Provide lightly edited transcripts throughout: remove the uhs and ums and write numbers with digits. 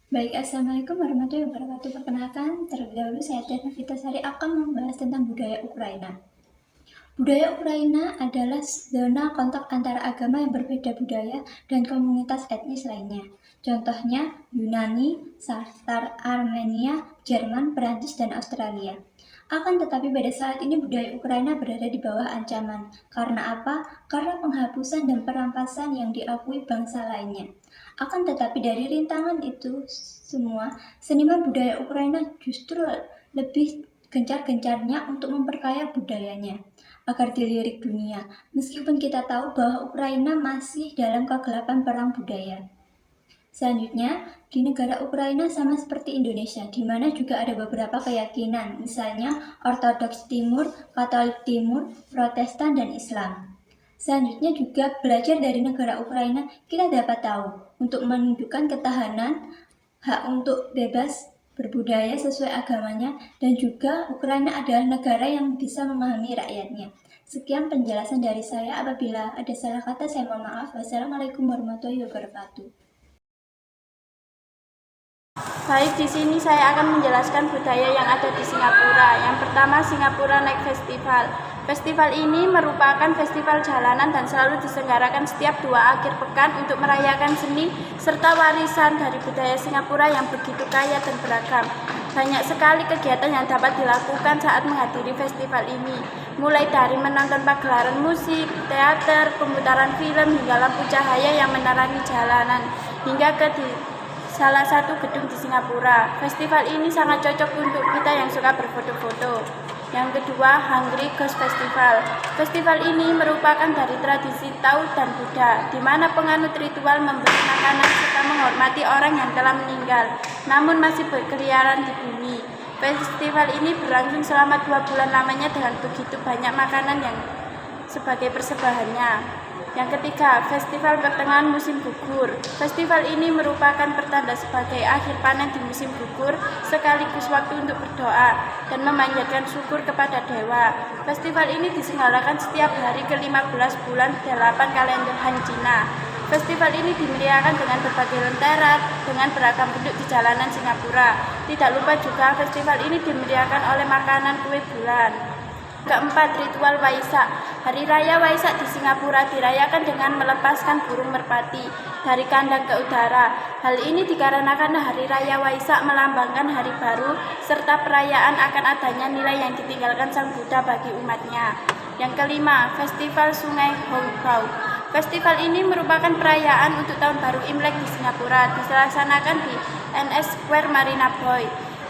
Baik, Assalamualaikum warahmatullahi wabarakatuh. Perkenalkan, terlebih dahulu saya Tiana Vitasari akan membahas tentang budaya Ukraina. Budaya Ukraina adalah zona kontak antara agama yang berbeda budaya dan komunitas etnis lainnya. Contohnya Yunani, Tatar, Armenia, Jerman, Perancis, dan Australia. Akan tetapi pada saat ini budaya Ukraina berada di bawah ancaman. Karena apa? Karena penghapusan dan perampasan yang diakui bangsa lainnya. Akan tetapi dari rintangan itu semua, seniman budaya Ukraina justru lebih gencar-gencarnya untuk memperkaya budayanya agar dilirik dunia, meskipun kita tahu bahwa Ukraina masih dalam kegelapan perang budaya. Selanjutnya, di negara Ukraina sama seperti Indonesia, di mana juga ada beberapa keyakinan, misalnya Ortodoks Timur, Katolik Timur, Protestan, dan Islam. Selanjutnya juga belajar dari negara Ukraina, kita dapat tahu untuk menunjukkan ketahanan, hak untuk bebas berbudaya sesuai agamanya, dan juga Ukraina adalah negara yang bisa memahami rakyatnya. Sekian penjelasan dari saya. Apabila ada salah kata, saya mohon maaf. Wassalamualaikum warahmatullahi wabarakatuh. Baik, di sini saya akan menjelaskan budaya yang ada di Singapura. Yang pertama, Singapura Night Festival. Festival ini merupakan festival jalanan dan selalu diselenggarakan setiap 2 akhir pekan untuk merayakan seni serta warisan dari budaya Singapura yang begitu kaya dan beragam. Banyak sekali kegiatan yang dapat dilakukan saat menghadiri festival ini, mulai dari menonton pagelaran musik, teater, pemutaran film, hingga lampu cahaya yang menerangi jalanan, hingga ke salah satu gedung di Singapura. Festival ini sangat cocok untuk kita yang suka berfoto-foto. Yang kedua, Hungry Ghost Festival. Festival ini merupakan dari tradisi Taoist dan Buddha, di mana penganut ritual memberi makanan serta menghormati orang yang telah meninggal, namun masih berkeliaran di bumi. Festival ini berlangsung selama 2 bulan lamanya dengan begitu banyak makanan yang sebagai persembahannya. Yang ketiga, Festival Pertengahan Musim Gugur. Festival ini merupakan pertanda sebagai akhir panen di musim gugur, sekaligus waktu untuk berdoa dan memanjatkan syukur kepada dewa. Festival ini diselenggarakan setiap hari ke-15 bulan 8 kalender Han Cina. Festival ini dimeriahkan dengan berbagai lentera dengan beragam bentuk di jalanan Singapura. Tidak lupa juga festival ini dimeriahkan oleh makanan kue bulan. Keempat, ritual Waisak. Hari Raya Waisak di Singapura dirayakan dengan melepaskan burung merpati dari kandang ke udara. Hal ini dikarenakan Hari Raya Waisak melambangkan hari baru serta perayaan akan adanya nilai yang ditinggalkan Sang Buddha bagi umatnya. Yang kelima, Festival Sungai Hong Bau. Festival ini merupakan perayaan untuk Tahun Baru Imlek di Singapura, dilaksanakan di NS Square Marina Bay.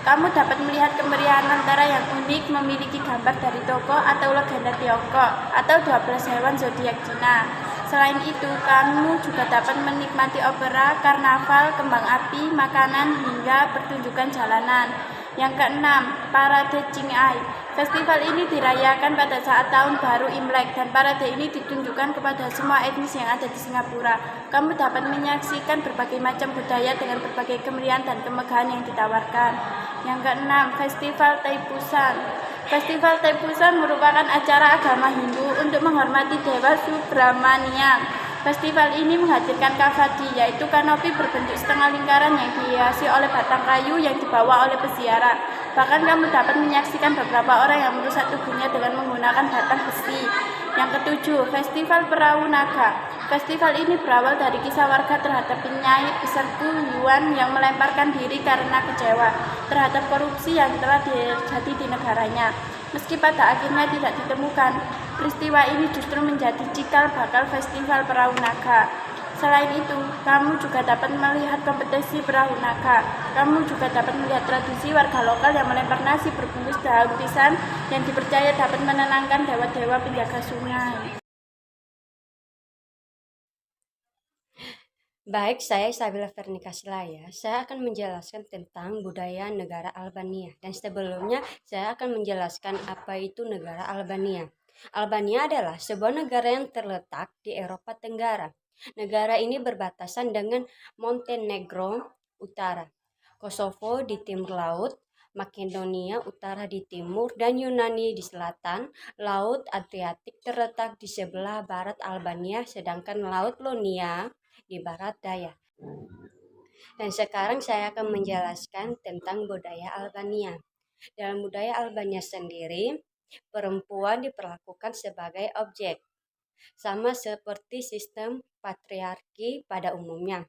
Kamu dapat melihat kemeriahan lentera yang unik, memiliki gambar dari tokoh atau legenda Tiongkok atau 12 hewan zodiak Cina. Selain itu, kamu juga dapat menikmati opera, karnaval, kembang api, makanan, hingga pertunjukan jalanan. Yang keenam, Parade Qing'ai. Festival ini dirayakan pada saat Tahun Baru Imlek dan parade ini ditunjukkan kepada semua etnis yang ada di Singapura. Kamu dapat menyaksikan berbagai macam budaya dengan berbagai kemeriahan dan kemegahan yang ditawarkan. Yang keenam, Festival Taipusan. Festival Taipusan merupakan acara agama Hindu untuk menghormati Dewa Subramanian. Festival ini menghadirkan kavadi, yaitu kanopi berbentuk setengah lingkaran yang dihiasi oleh batang kayu yang dibawa oleh peziarah. Bahkan kamu dapat menyaksikan beberapa orang yang merusak tubuhnya dengan menggunakan batang besi. Yang ketujuh, Festival Perahu Naga. Festival ini berawal dari kisah warga terhadap penyair peserta Yuan yang melemparkan diri karena kecewa terhadap korupsi yang telah terjadi di negaranya. Meski pada akhirnya tidak ditemukan, peristiwa ini justru menjadi cikal bakal Festival Perahu Naga. Selain itu, kamu juga dapat melihat kompetisi perahu naga. Kamu juga dapat melihat tradisi warga lokal yang melempar nasi berbungkus daun pisang yang dipercaya dapat menenangkan dewa-dewa penjaga sungai. Baik, saya Sabila Vernika Silaya. Saya akan menjelaskan tentang budaya negara Albania. Dan sebelumnya, saya akan menjelaskan apa itu negara Albania. Albania adalah sebuah negara yang terletak di Eropa Tenggara. Negara ini berbatasan dengan Montenegro Utara, Kosovo di timur laut, Makedonia Utara di timur, dan Yunani di selatan. Laut Adriatik terletak di sebelah barat Albania, sedangkan Laut Ionia di barat daya. Dan sekarang saya akan menjelaskan tentang budaya Albania. Dalam budaya Albania sendiri, perempuan diperlakukan sebagai objek, sama seperti sistem patriarki pada umumnya.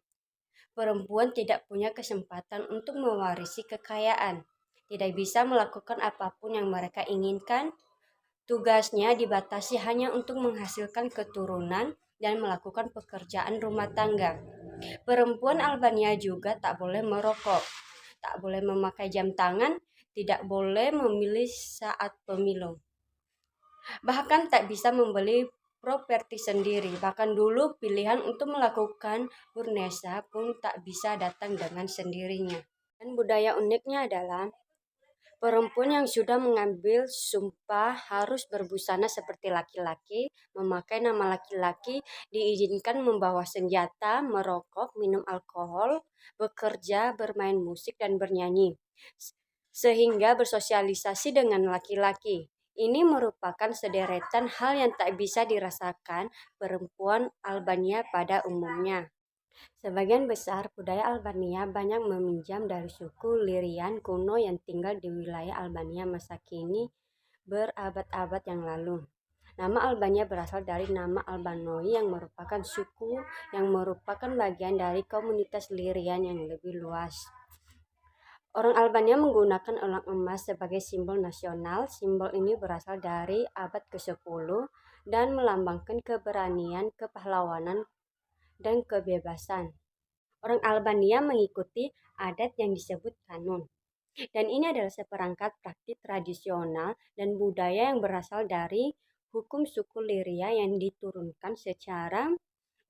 Perempuan tidak punya kesempatan untuk mewarisi kekayaan, tidak bisa melakukan apapun yang mereka inginkan. Tugasnya dibatasi hanya untuk menghasilkan keturunan dan melakukan pekerjaan rumah tangga. Perempuan Albania juga tak boleh merokok, tak boleh memakai jam tangan, tidak boleh memilih saat pemilu. Bahkan tak bisa membeli properti sendiri. Bahkan dulu pilihan untuk melakukan burnesa pun tak bisa datang dengan sendirinya. Dan budaya uniknya adalah perempuan yang sudah mengambil sumpah harus berbusana seperti laki-laki, memakai nama laki-laki, diizinkan membawa senjata, merokok, minum alkohol, bekerja, bermain musik, dan bernyanyi, sehingga bersosialisasi dengan laki-laki. Ini merupakan sederetan hal yang tak bisa dirasakan perempuan Albania pada umumnya. Sebagian besar budaya Albania banyak meminjam dari suku Lirian kuno yang tinggal di wilayah Albania masa kini berabad-abad yang lalu. Nama Albania berasal dari nama Albanoi yang merupakan suku yang merupakan bagian dari komunitas Lirian yang lebih luas. Orang Albania menggunakan elang emas sebagai simbol nasional. Simbol ini berasal dari abad ke-10 dan melambangkan keberanian, kepahlawanan, dan kebebasan. Orang Albania mengikuti adat yang disebut kanun. Dan ini adalah seperangkat praktik tradisional dan budaya yang berasal dari hukum suku Liria yang diturunkan secara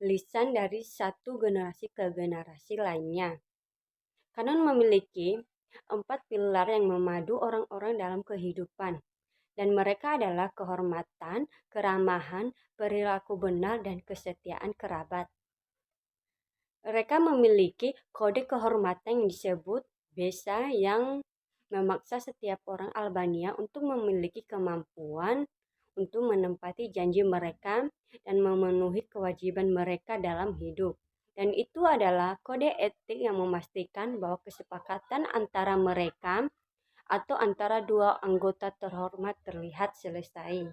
lisan dari satu generasi ke generasi lainnya. Kanun memiliki 4 pilar yang memadu orang-orang dalam kehidupan. Dan mereka adalah kehormatan, keramahan, perilaku benar, dan kesetiaan kerabat. Mereka memiliki kode kehormatan yang disebut Besa yang memaksa setiap orang Albania untuk memiliki kemampuan untuk menempati janji mereka dan memenuhi kewajiban mereka dalam hidup. Dan itu adalah kode etik yang memastikan bahwa kesepakatan antara mereka atau antara dua anggota terhormat terlihat selesai.